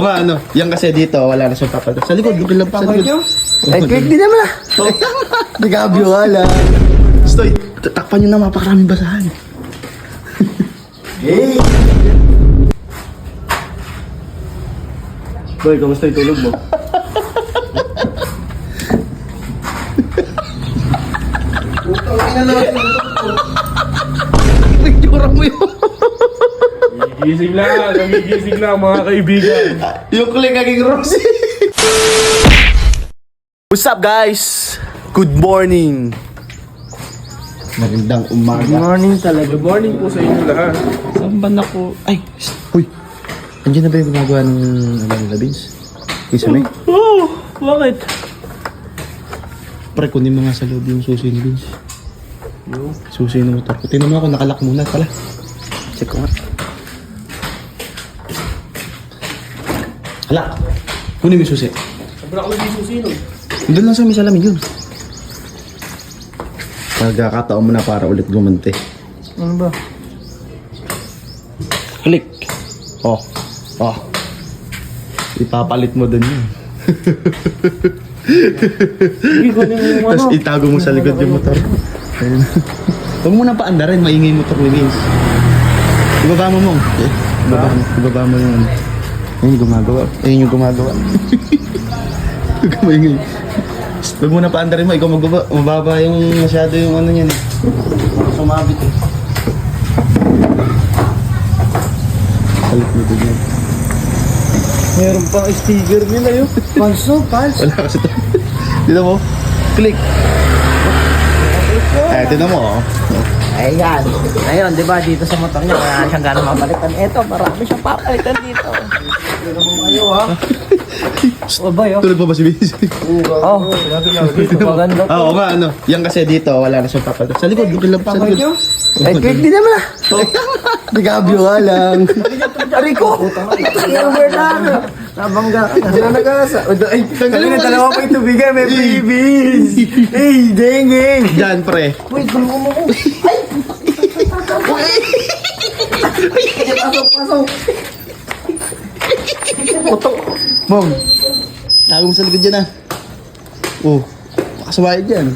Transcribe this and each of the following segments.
Ano, yan kasi dito, wala na siyang papalit. Sa likod, lupin lang sa likod. Ay, quick din naman ah. Nagabyo ka lang. Stoy, takpan nyo na mapakaraming basahan. Hey! Boy, kamusta yung tulog mo? Picture mo yun. Nagigising lang mga kaibigan. Yung kling naging Rosie. What's up guys? Good morning. Magandang umaga. Good morning talaga. Good morning po sa inyo lahat. Saan ba na ko? Ay, uy. Andiyan na ba yung gumagawa ng Vince? Isa na Oh, bakit? Pre, kunin mo nga sa loob yung susi ni Vince. Susi ng motor ko. Tingnan mo ako, nakalak muna pala. Check ko nga. Hala! Kunin mo yung susi. Sabra ko lang yung susino. Doon lang sa may salamin yun. Pagkakataon mo na para ulit gumante. Ano ba? Click! Oh. Oh. Ipapalit mo doon yun. Sige, kunin mo yung Tapos itago mo sa likod yung motor. Ayun. Huwag mo nang paandarin, maingay motor ni Vince. Ibaba mo mo. Ibaba mo yung... Ayun yung gumagawa. Ayun yung gumagawa. Huwag ka maingay. Huwag mo na paandarin mo, ikaw mababa yung masyado yung ano niyan. Sumabit eh. Palit mo doon yan. Meron pang sticker nila yun. Palso, palso. Wala kasi ito. Dito mo. Click. Eh, ito na mo. Oh. Ayan. Ngayon, di ba, dito sa motor niya, wala siyang gano'ng mapalitan. Eto, marami siyang papalitan dito. Ito naman kayo, ha? O ba, yun? Tulog pa ba si Vince? Oh, maganda to. Oo nga, ano. Yan kasi dito, wala na siyang papalit. Sa likod, lupin lang sa likod. Ay, quick din naman ah. Nagabyo ka lang. Aray ko! Ang Bernardo! Nabangga ka na. Sila nag-asa. Ay, tanggalin na dalawa pa itubigan. May freebies! Hey, dengeng! Diyan, pre. Wait, gulong mo ko. Ay! Pasok! Puto. Mom. Tago mo sa likod dyan, ah. Oh. Makasaway dyan.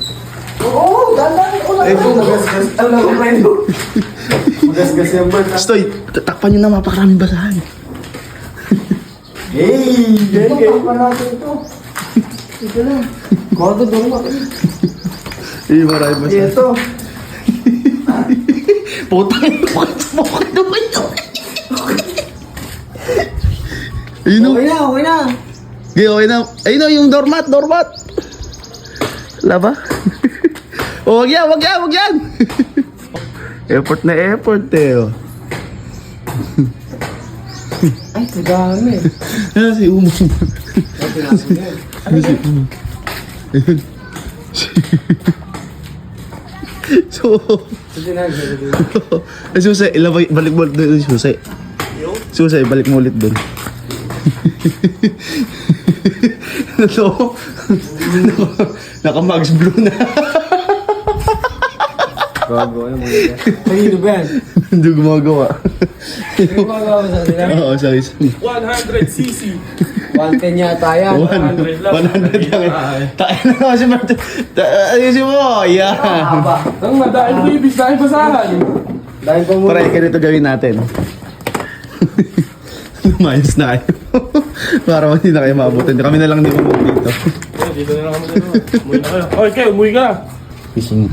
Oo, dandan ko lang. Ay, po, magasgas. Ano ko pa yun? Magasgas yung bird. Stoy, takpan nyo na mapakaraming basahan. Hey, dengeng! Ito natin ito. Ito lang. Kodo doon mo. Eh, maraming basahan. Ito. Putang ito, bakit naman yun? Ayun o. Okay na, okay na. Okay na. Ayun o, yung doormat. Wala ba? Oh, wag yan. Effort na effort eh. Oh. Ay, kadami. Ano si Umo? Ano si Umo? Ayun. So, Susi, balik mo ulit doon, Susi. Susi, balik mo ulit doon. Ito, naka-max blue na. Gago, ano mo yan? Kanino ba yan? Hindi gumagawa. Gumagawa mo sa kanila? Oo, sorry. 100cc. 110 yata yan. 100 lang. Tayo na naman si Martin. Ayusin mo, yeah. Haba. Ang madahil ko ibig dahil basahan. Dahil pa mo. Pare, ganito gawin natin. Lumayas na kayo. Para hindi na kayo maabutin. Kami na lang ni Mamo dito. Dito na lang kami dito. Umuwi na kayo. Okay, umuwi ka. Pising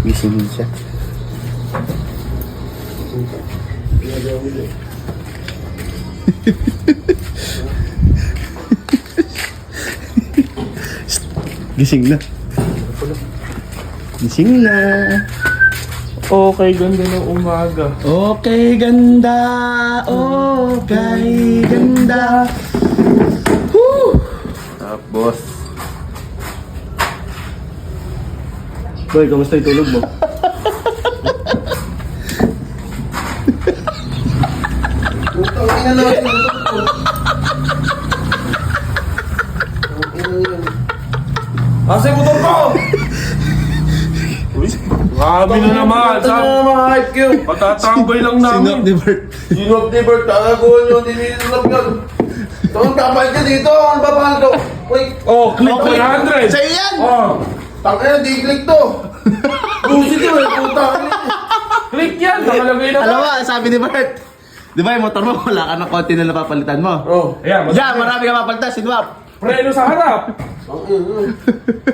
siya. Gising na. Okay, ganda ng umaga. Okay, ganda. Okay, ganda. Woo! Tapos, Boy, kamusta yung tulog mo? asa yung motor ko? Uy, grabe na naman. mga hype yun. Patatambay lang Sinop namin. ni Bert. Sinop ni Bert, tagakuhan nyo, dinilinap yan. Ang tapal ka dito. Ang babahal to. Uy. Oh, click 100. Sa'yo yan! Oh, Tangina, di click to. Busi to eh. Puta. click yan. Nakalagay na Alam ba? mo, sabi ni Bert, di ba yung motor mo, wala ka ng konti na napapalitan mo. Oh. Ayan, Diyan, marami ka mapalitan, sinwap. preno sa harap.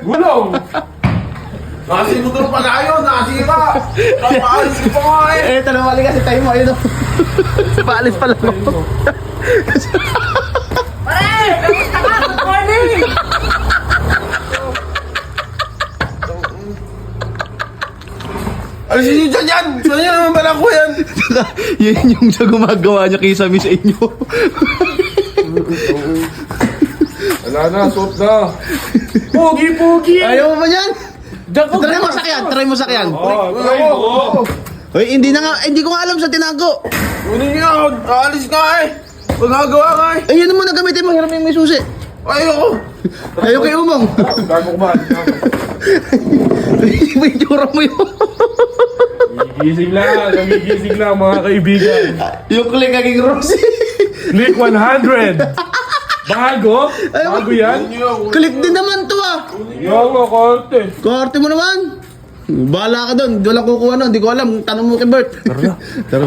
Gulong. Nasi mo pa tayo. Nasira. Napaalis ko pa nga eh. Eh, tanong kasi tayo mo, ayun o. Paalis pala mo. Pare! Kamusta ka? Good morning! Alisin niyo dyan yan. Saan niyo naman pala ko yan? Yun yung sa gumagawa niya kaysa sa inyo. Wala na, suot na. Pugi-pugi. Ayaw mo ba yan? Diyan ko. Try mo sakyan, try mo sakyan. Oh, try mo. Hoy, hindi ko nga alam sa tinago. Kunin niyo ako. Aalis nga eh. Magagawa nga eh. Eh, yun mo na gamitin mo, hirap yung may susi. Ayoko. Ayaw kay Umong. Gago ba? May tsura mo yun. Nagigising lang mga kaibigan. Yung click naging Rosie. Click 100. Bago? Bago yan? Click din naman to ah. Yung mga korte. Korte mo naman. Bahala ka doon. Walang kukuha nun. Hindi ko alam. Tanong mo kay Bert. Tara na. Tara.